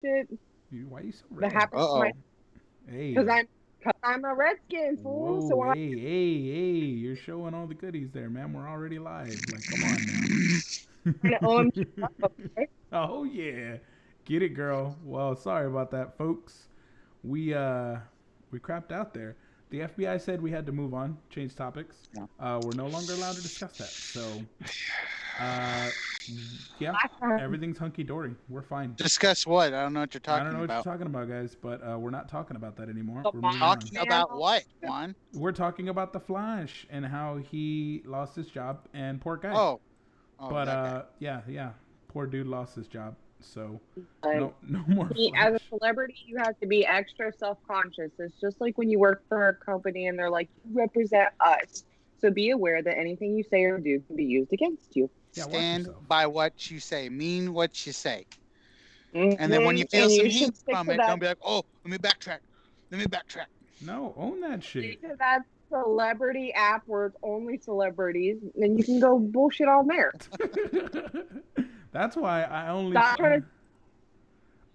shit Why you so that red? happens to my Uh-oh. because Hey. I'm a Redskin fool. So Whoa, when hey, you're showing all the goodies there, man. We're already live. Like, come on I'm now. trying to OMG up, okay? Oh yeah. Get it, girl. Well, sorry about that, folks. We uh we crapped out there. The FBI said we had to move on, change topics. Yeah. We're no longer allowed to discuss that. So, uh, yeah, Last time, everything's hunky dory. We're fine. Discuss what? I don't know what you're I don't know talking what you're about. talking about, guys, but we're not talking about that anymore. the We're moving on. Talking Mothman about on what, the show. Juan? We're talking about the Flash and how he lost his job and poor guy. Oh, oh, But that guy. yeah, poor dude lost his job. So Like, no more as a Flash. celebrity, you have to be extra self conscious. It's just like when you work for a company and they're like, you represent us. So be aware that anything you say or do can be used against you. Yeah, watch Stand yourself. by what you say. Mean what you say. And then when you feel And some you heat should stick from to it, that. don't be like, oh, let me backtrack. Let me backtrack. No, own that shit. Stick to that celebrity app where it's only celebrities, and you can go bullshit on there. That's why I only Stop trying to go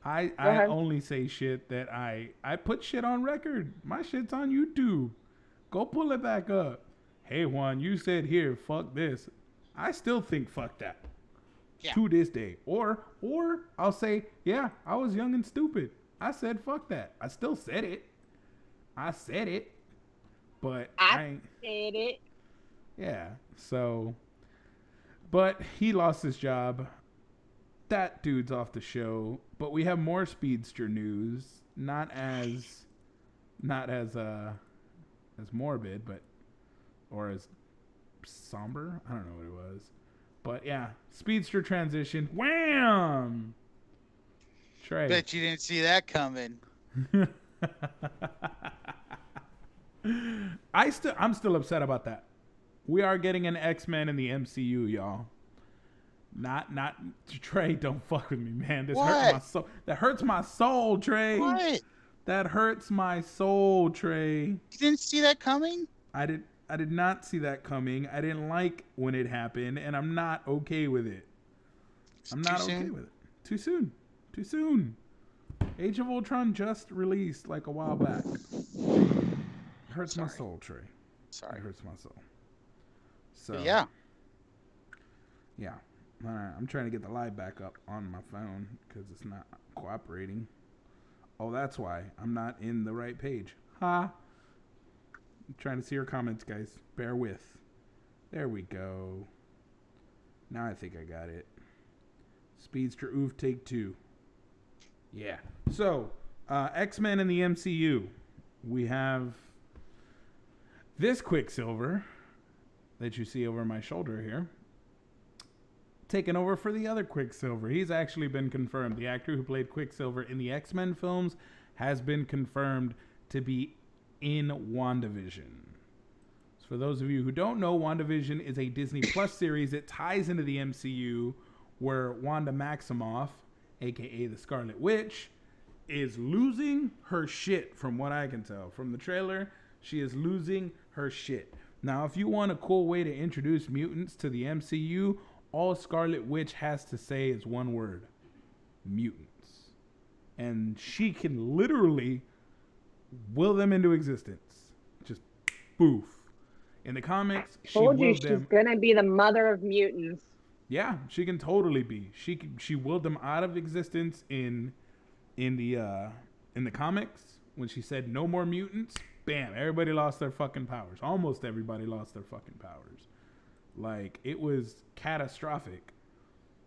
I ahead. only say shit that I put shit on record. My shit's on YouTube. Go pull it back up. Hey Juan, you said here, fuck this. I still think fuck that. Yeah. To this day. Or I'll say, yeah, I was young and stupid. I said fuck that. I still said it. I said it. But I I ain't said it. yeah. So but he lost his job. That dude's off the show. But we have more Speedster news. Not as morbid, but or as somber. I don't know what it was. But yeah, Speedster transition. Wham! Trey. Bet you didn't see that coming. I'm still upset about that. We are getting an X-Men in the MCU, y'all. Not Trey, don't fuck with me, man. This hurts What? my soul. That hurts my soul, Trey. What? That hurts my soul, Trey. You didn't see that coming? I did not see that coming. I didn't like when it happened, and I'm not okay with it. It's I'm too not okay soon? with it. Too soon. Too soon. Age of Ultron just released like a while back. Hurts my Sorry. soul, Trey. It Sorry. hurts my soul. So But yeah. yeah. All right, I'm trying to get the live back up on my phone because it's not cooperating. Oh, that's why I'm not in the right page. Ha! I'm trying to see your comments, guys. Bear with. There we go. Now I think I got it. Speedster Oof Take 2. Yeah. So, X-Men in the MCU. We have this Quicksilver that you see over my shoulder here taken over for the other Quicksilver. He's actually been confirmed. The actor who played Quicksilver in the X-Men films has been confirmed to be in WandaVision. So for those of you who don't know, WandaVision is a Disney Plus series. It ties into the MCU where Wanda Maximoff, aka the Scarlet Witch, is losing her shit from what I can tell. From the trailer, she is losing her shit. Now, if you want a cool way to introduce mutants to the MCU, all Scarlet Witch has to say is one word: mutants. And she can literally will them into existence. Just boof. In the comics, she Told you willed she's them. gonna be the mother of mutants. Yeah, she can totally be. She willed them out of existence in the comics when she said no more mutants. Bam! Everybody lost their fucking powers. Almost everybody lost their fucking powers. Like, it was catastrophic.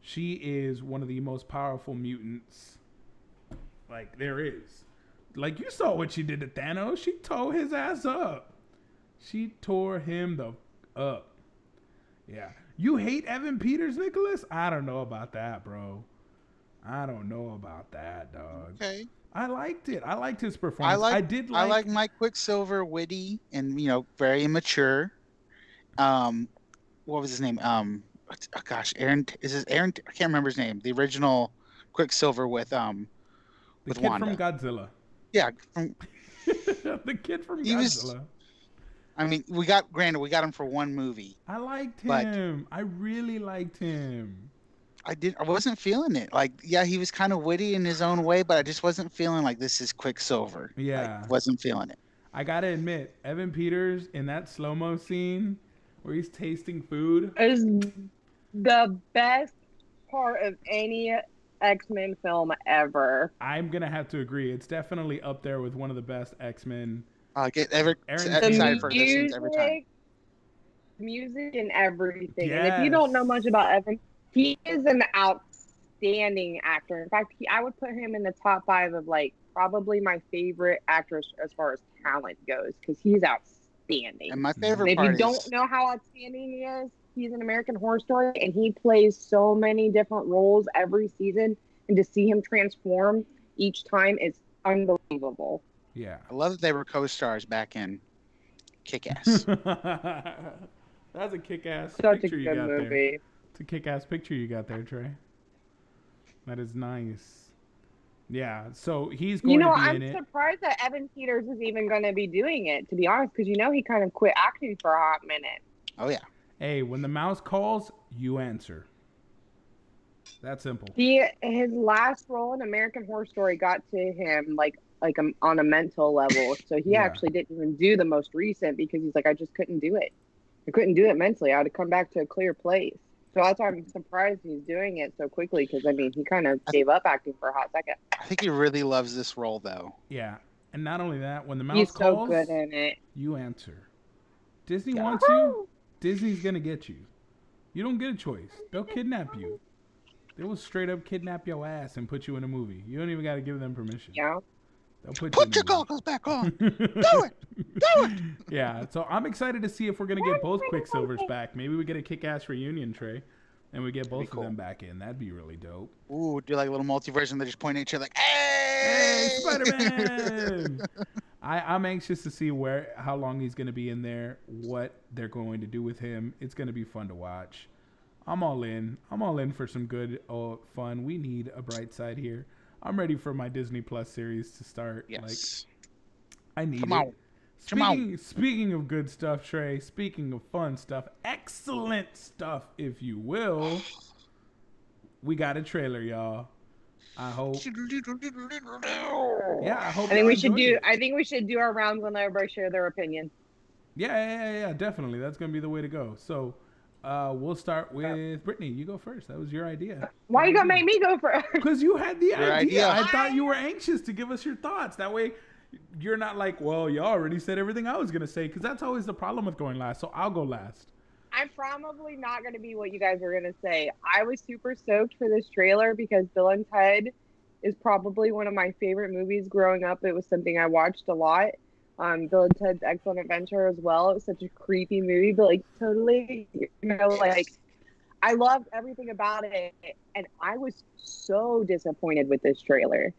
She is one of the most powerful mutants, like, there is. Like, you saw what she did to Thanos. She tore his ass up. She tore him the up. Yeah. You hate Evan Peters, Nicholas? I don't know about that, bro. I don't know about that, dog. Okay. I liked it. I liked his I performance. like I did I like. like Mike Quicksilver witty and very immature. Um what was his name? Oh gosh, Aaron is this Aaron I can't remember his name. The original Quicksilver The with kid from Wanda. Godzilla. Yeah, The kid from he was Godzilla. I mean, we got him for one movie, I liked but him. I really liked him. I wasn't feeling it. Like, yeah, he was kind of witty in his own way, but I just wasn't feeling like this is Quicksilver. Like, Yeah. wasn't feeling it. I gotta admit, Evan Peters in that slow mo scene where he's tasting food. Is the best part of any X-Men film ever. I'm gonna have to agree. It's definitely up there with one of the best X-Men. Get Aaron excited for this music, every time. music and everything. Yes. And if you don't know much about Evan, he is an outstanding actor. In fact, I would put him in the top 5 of like probably my favorite actors as far as talent goes, because he's outstanding. And my favorite And if part you don't know how outstanding he is, he's an American Horror Story, and he plays so many different roles every season, and to see him transform each time is unbelievable. Yeah. I love that they were co-stars back in Kick-Ass. That's a kick-ass Such a picture you good got there. movie. It's a kick-ass picture you got there, Trey. That is nice. Yeah, so he's going to be I'm in it. surprised that Evan Peters is even going to be doing it, to be honest, because he kind of quit acting for a hot minute. Oh yeah. Hey, when the mouse calls, you answer. That simple. His last role in American Horror Story got to him like on a mental level, so he actually didn't even do the most recent because he's like, I just couldn't do it. I couldn't do it mentally. I had to come back to a clear place. So that's why I'm surprised he's doing it so quickly, because I mean, he kind of gave up acting for a hot second. I think he really loves this role though. Yeah, and not only that, when the mouse He's calls, so good in it. you answer. Disney wants you. Disney's gonna get you. You don't get a choice. They'll kidnap you. They will straight up kidnap your ass and put you in a movie. You don't even got to give them permission. Yeah. They'll put your goggles back on. Do it. Yeah, so I'm excited to see if we're gonna get both Quicksilvers back. Maybe we get a kick-ass reunion, Trey, and we get both of them back in. That'd be really dope. Ooh, do like a little multiverse and they just point at each other like, Hey, hey, Spider-Man! I'm anxious to see how long he's gonna be in there, what they're going to do with him. It's gonna be fun to watch. I'm all in. I'm all in for some good fun. We need a bright side here. I'm ready for my Disney Plus series to start. yes. Like, I need it. Speaking of good stuff, Trey, speaking of fun stuff, excellent stuff, if you will, we got a trailer, y'all. I hope. Yeah, I hope. I think we should do our rounds when everybody share their opinion. Yeah, definitely. That's gonna be the way to go. So, we'll start with Brittany. You go first. That was your idea. Why you gonna make me go first? Because you had the idea. I idea. thought you were anxious to give us your thoughts. That way, you're not like, well, y'all already said everything I was gonna say. Because that's always the problem with going last. So I'll go last. I'm probably not going to be what you guys are going to say. I was super stoked for this trailer because Bill and Ted is probably one of my favorite movies growing up. It was something I watched a lot. Bill and Ted's Excellent Adventure as well. It was such a creepy movie, but like totally, like I loved everything about it. And I was so disappointed with this trailer.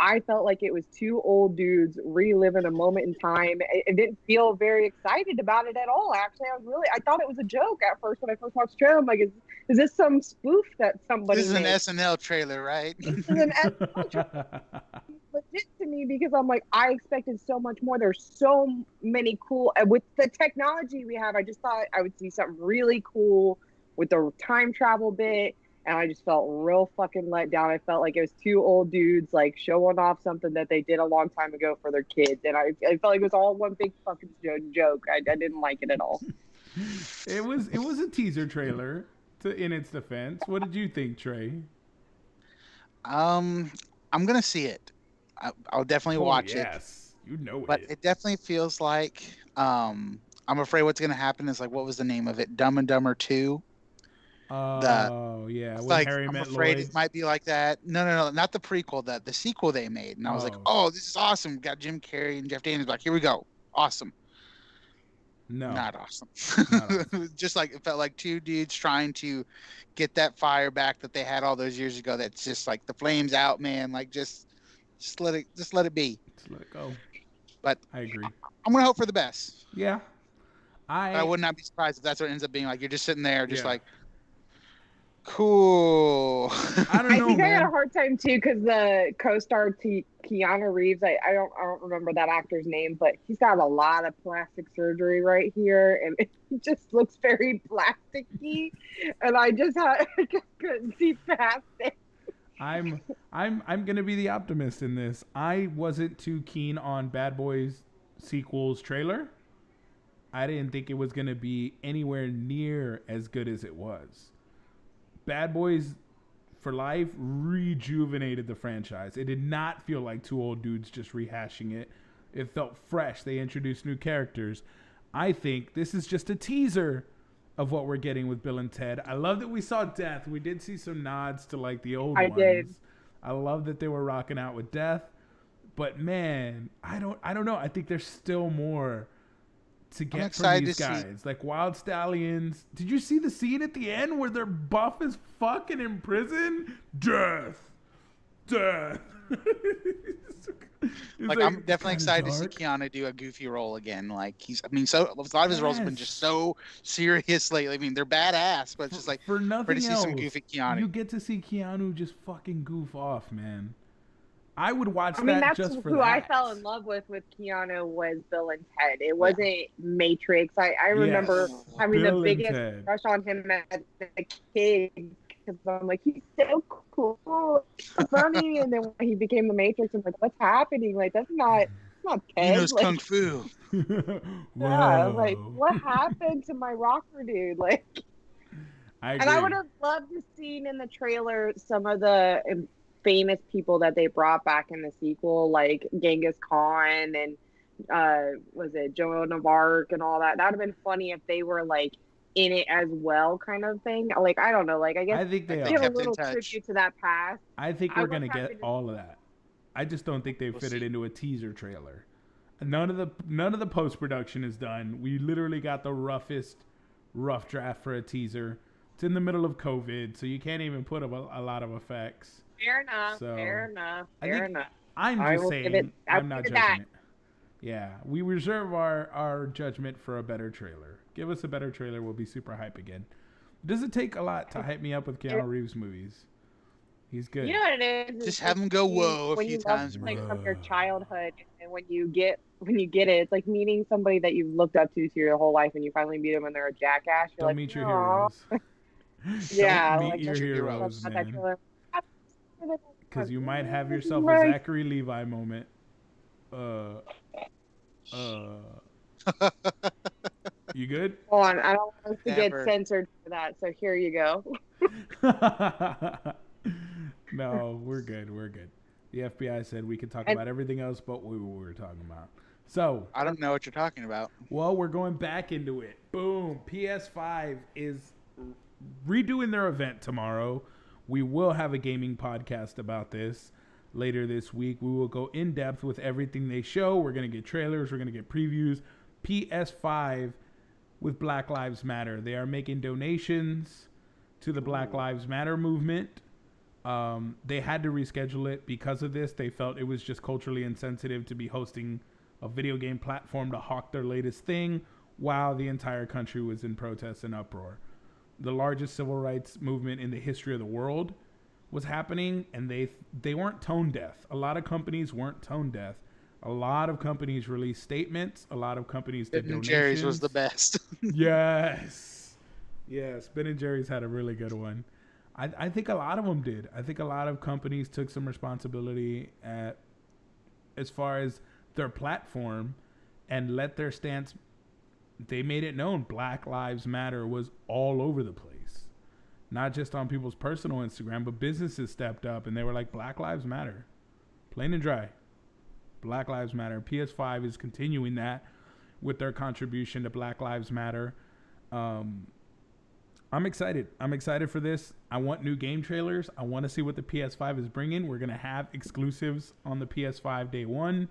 I felt like it was two old dudes reliving a moment in time. I didn't feel very excited about it at all. Actually, I thought it was a joke at first when I first watched the trailer. I'm like, is this some spoof that somebody This is made? an SNL trailer, right? This is an SNL trailer. Legit to me, because I'm like, I expected so much more. There's so many cool, with the technology we have, I just thought I would see something really cool with the time travel bit. And I just felt real fucking let down. I felt like it was two old dudes like showing off something that they did a long time ago for their kids. And I felt like it was all one big fucking joke. I didn't like it at all. It was a teaser trailer. In its defense, what did you think, Trey? I'm gonna see it. I'll definitely watch it. Yes, you know but it definitely feels like I'm afraid what's gonna happen is like, what was the name of it? Dumb and Dumber 2. Oh yeah, when like, Harry I'm met afraid Lloyd. it might be like that. No, not the prequel. The sequel they made, and I was like, oh, this is awesome. We got Jim Carrey and Jeff Daniels back. Here we go. Awesome. No, not awesome. Not awesome. Just like it felt like two dudes trying to get that fire back that they had all those years ago. That's just like the flames out, man. Like just let it be. Just let it go. But I agree. I'm gonna hope for the best. Yeah, I would not be surprised if that's what it ends up being. Like you're just sitting there, just like, Cool. I don't I know, think I had a man. hard time too because the co-star Keanu Reeves, I don't remember that actor's name, but he's got a lot of plastic surgery right here, and it just looks very plasticky, and I just couldn't see past it. I'm I'm gonna be the optimist in this. I wasn't too keen on Bad Boys sequels trailer. I didn't think it was gonna be anywhere near as good as it was. Bad Boys for Life rejuvenated the franchise. It did not feel like two old dudes just rehashing it. It felt fresh. They introduced new characters. I think this is just a teaser of what we're getting with Bill and Ted. I love that we saw Death. We did see some nods to like the old I ones. did. I love that they were rocking out with Death. But man, I don't know. I think there's still more to get from these guys. Like Wild Stallions. Did you see the scene at the end where they're buff as fucking in prison? Death. Like I'm definitely excited to see Keanu do a goofy role again. Like a lot of his roles have been just so serious lately. I mean, they're badass, but it's just like for nothing to see else, some goofy Keanu. You get to see Keanu just fucking goof off, man. I would watch I mean, that that's just for who that. I fell in love with Keanu was Bill and Ted. It wasn't Matrix. I remember having Bill the biggest crush on him as a kid because I'm like, he's so cool, so funny. And then when he became the Matrix, I'm like, what's happening? Like, that's not Ted. He knows like, kung fu. Yeah, like what happened to my rocker dude? Like, I would have loved to seen in the trailer some of the famous people that they brought back in the sequel, like Genghis Khan and was it Joan of Arc and all that. That would have been funny if they were like in it as well, kind of thing. Like I don't know, like I guess I think they give a little tribute to that past. I think we're gonna get all of that. I just don't think they fit it into a teaser trailer. None of the post production is done. We literally got the rough draft for a teaser. It's in the middle of COVID, so you can't even put a lot of effects. Fair enough. So, fair enough. I'm just saying. I'm not judging it. Yeah, we reserve our judgment for a better trailer. Give us a better trailer, we'll be super hype again. Does it take a lot to hype me up with Keanu Reeves movies? He's good. You know what it is? Just have him go whoa a few times. Like from your childhood, and when you get it, it's like meeting somebody that you've looked up to your whole life, and you finally meet them and they're a jackass. You're Don't like, meet your heroes. Yeah, Don't meet like your heroes, man. Because you might have yourself a Zachary Levi moment. You good? Hold on, I don't want us to get censored for that, so here you go. No, we're good. We're good. The FBI said we could talk about everything else but what we were talking about. So I don't know what you're talking about. Well, we're going back into it. Boom. PS5 is redoing their event tomorrow. We will have a gaming podcast about this later this week. We will go in depth with everything they show. We're going to get trailers. We're going to get previews. PS5 with Black Lives Matter. They are making donations to the Black Lives Matter movement. They had to reschedule it because of this. They felt it was just culturally insensitive to be hosting a video game platform to hawk their latest thing while the entire country was in protest and uproar. The largest civil rights movement in the history of the world was happening, and they weren't tone deaf. A lot of companies weren't tone deaf. A lot of companies released statements. A lot of companies did donations. Ben & Jerry's was the best. Yes. Ben & Jerry's had a really good one. I think a lot of them did. I think a lot of companies took some responsibility as far as their platform and let their stance. They made it known Black Lives Matter was all over the place. Not just on people's personal Instagram, but businesses stepped up and they were like, Black Lives Matter. Plain and dry. Black Lives Matter. PS5 is continuing that with their contribution to Black Lives Matter. I'm excited. I'm excited for this. I want new game trailers. I want to see what the PS5 is bringing. We're going to have exclusives on the PS5 day one.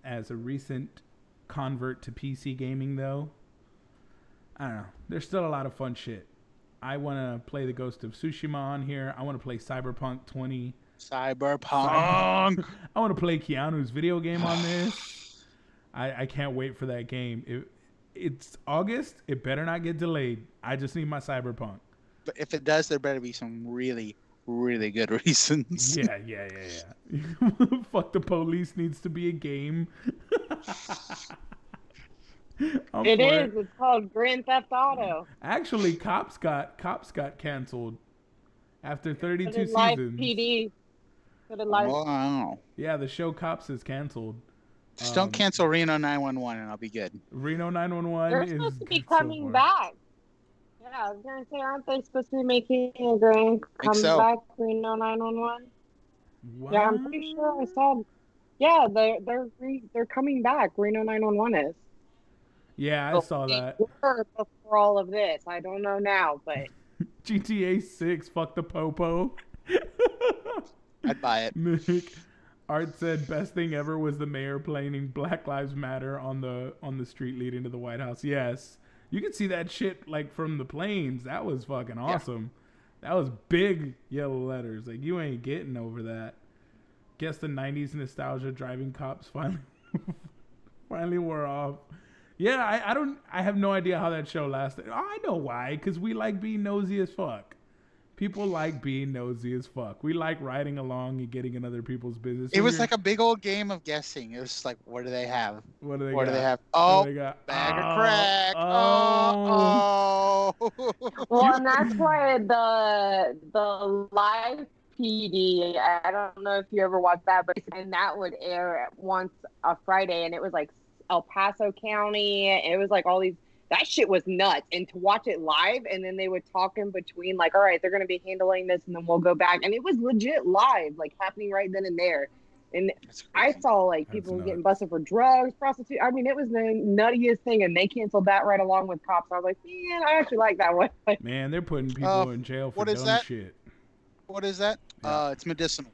As a recent convert to PC gaming, though, I don't know. There's still a lot of fun shit. I want to play the Ghost of Tsushima on here. I want to play Cyberpunk. I want to play Keanu's video game on this. I can't wait for that game. It's August. It better not get delayed. I just need my Cyberpunk. But if it does, there better be some really, really good reasons. Yeah. Fuck the police needs to be a game. I'm It for is. it. It's called Grand Theft Auto. Actually, cops got canceled after So 32 did Live seasons. PD. So did Live. Wow. Yeah, the show Cops is canceled. Just don't cancel Reno 911 and I'll be good. Reno 911 They're is supposed to be good so coming far. back. Yeah, I was gonna say, aren't they supposed to be making a grand Think so. comeback? Reno 911. What? Yeah, I'm pretty sure I saw. Yeah, they're coming back. Reno 911 is. Yeah, I Well, saw they that. were before all of this. I don't know now, but GTA 6, fuck the popo. I'd buy it. Nick Art said best thing ever was the mayor playing Black Lives Matter on the street leading to the White House. Yes. You could see that shit like from the planes. That was fucking awesome. That was big yellow letters. Like you ain't getting over that. Guess the 90s nostalgia driving cops finally wore off. Yeah, I have no idea how that show lasted. I know why, because we like being nosy as fuck. People like being nosy as fuck. We like riding along and getting in other people's business. It was like a big old game of guessing. It was just like, what do they have? What do they What got? do they have? What Oh, do they got? bag of crack. Oh. well, and that's why the live PD. I don't know if you ever watched that, but and that would air once a Friday, and it was like El Paso County. It was like all these. That shit was nuts. And to watch it live, and then they would talk in between, like, all right, they're going to be handling this, and then we'll go back. And it was legit live, like, happening right then and there. And I saw, like, people getting busted for drugs, prostitution. I mean, it was the nuttiest thing, and they canceled that right along with cops. I was like, man, I actually like that one. Man, they're putting people in jail for dumb shit. What is that? Yeah. It's medicinal.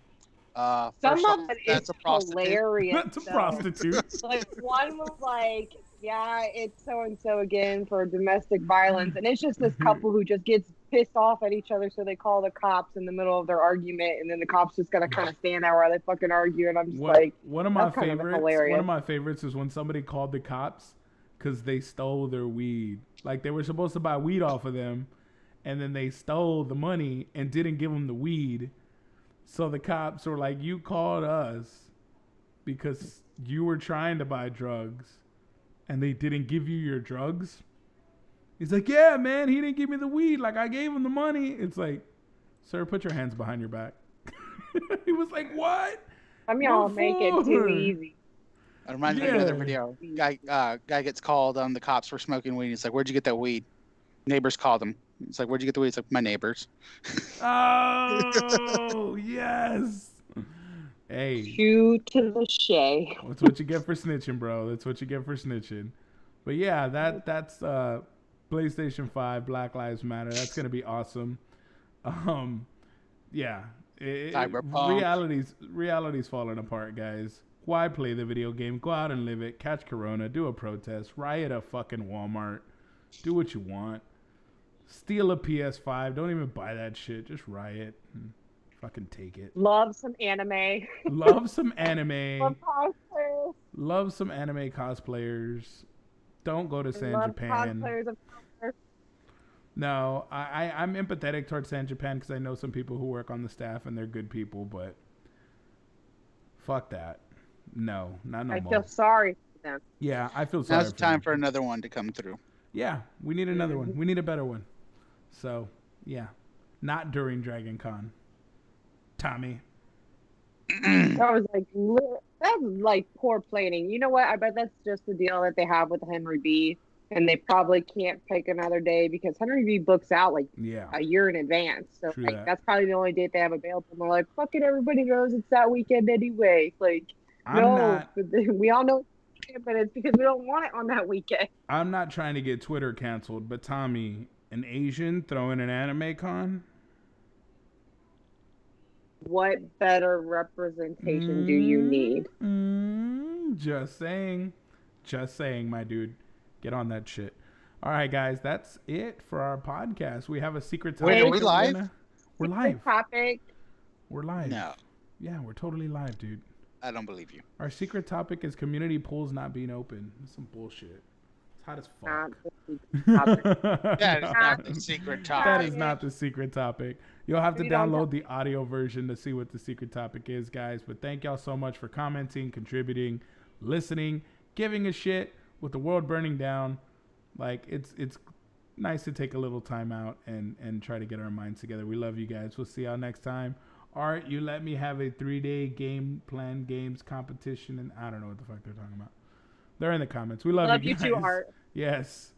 Some of it is hilarious. That's a prostitute. Like, one was like, yeah, it's so-and-so again for domestic violence. And it's just this couple who just gets pissed off at each other, so they call the cops in the middle of their argument, and then the cops just gotta kind of stand there while they fucking argue. And I'm just one of my favorites is when somebody called the cops because they stole their weed. Like, they were supposed to buy weed off of them, and then they stole the money and didn't give them the weed. So the cops were like, you called us because you were trying to buy drugs and they didn't give you your drugs? He's like, yeah, man, he didn't give me the weed. Like, I gave him the money. It's like, sir, put your hands behind your back. He was like, what? I mean, I'll make it too easy. It reminds me of another video. Guy gets called on the cops for smoking weed. He's like, where'd you get that weed? Neighbors called him. It's like, where'd you get the weed? It's like, my neighbors. Oh, yes. Hey. Shoot to the shay. That's what you get for snitching, bro. That's what you get for snitching. But yeah, that's PlayStation 5, Black Lives Matter. That's going to be awesome. Yeah. Reality's falling apart, guys. Why play the video game? Go out and live it. Catch Corona. Do a protest. Riot a fucking Walmart. Do what you want. Steal a PS5. Don't even buy that shit. Just riot. And fucking take it. Love some anime. Love some anime. Love cosplayers. Love some anime cosplayers. Don't go to San Japan. Cosplayers of color. No, I'm empathetic towards San Japan because I know some people who work on the staff and they're good people, but fuck that. No, not no more. I feel sorry for them. Yeah, I feel sorry. Now it's time for another one to come through. Yeah, we need another one. We need a better one. So, yeah. Not during Dragon Con. Tommy. That was like poor planning. You know what? I bet that's just the deal that they have with Henry B. And they probably can't pick another day because Henry B books out like a year in advance. So that's probably the only date they have available. And they're like, fuck it, everybody knows it's that weekend anyway. Like, we all know but it's because we don't want it on that weekend. I'm not trying to get Twitter canceled, but Tommy, an Asian throwing an anime con? What better representation do you need? Just saying. Just saying, my dude. Get on that shit. All right, guys, that's it for our podcast. We have a secret topic. Wait, are we live? We're live. Topic. We're live. No. Yeah, we're totally live, dude. I don't believe you. Our secret topic is community pools not being open. That's some bullshit. hot as Not fuck. the secret topic. That is not the secret topic. That is not the secret topic. You'll have to We don't download the audio version to see what the secret topic is, guys. But thank y'all so much for commenting, contributing, listening, giving a shit with the world burning down. Like, it's nice to take a little time out and try to get our minds together. We love you guys. We'll see y'all next time. Art, you let me have a 3-day game plan games competition, and I don't know what the fuck they're talking about. They're in the comments. We love you You guys. too, Art. Yes.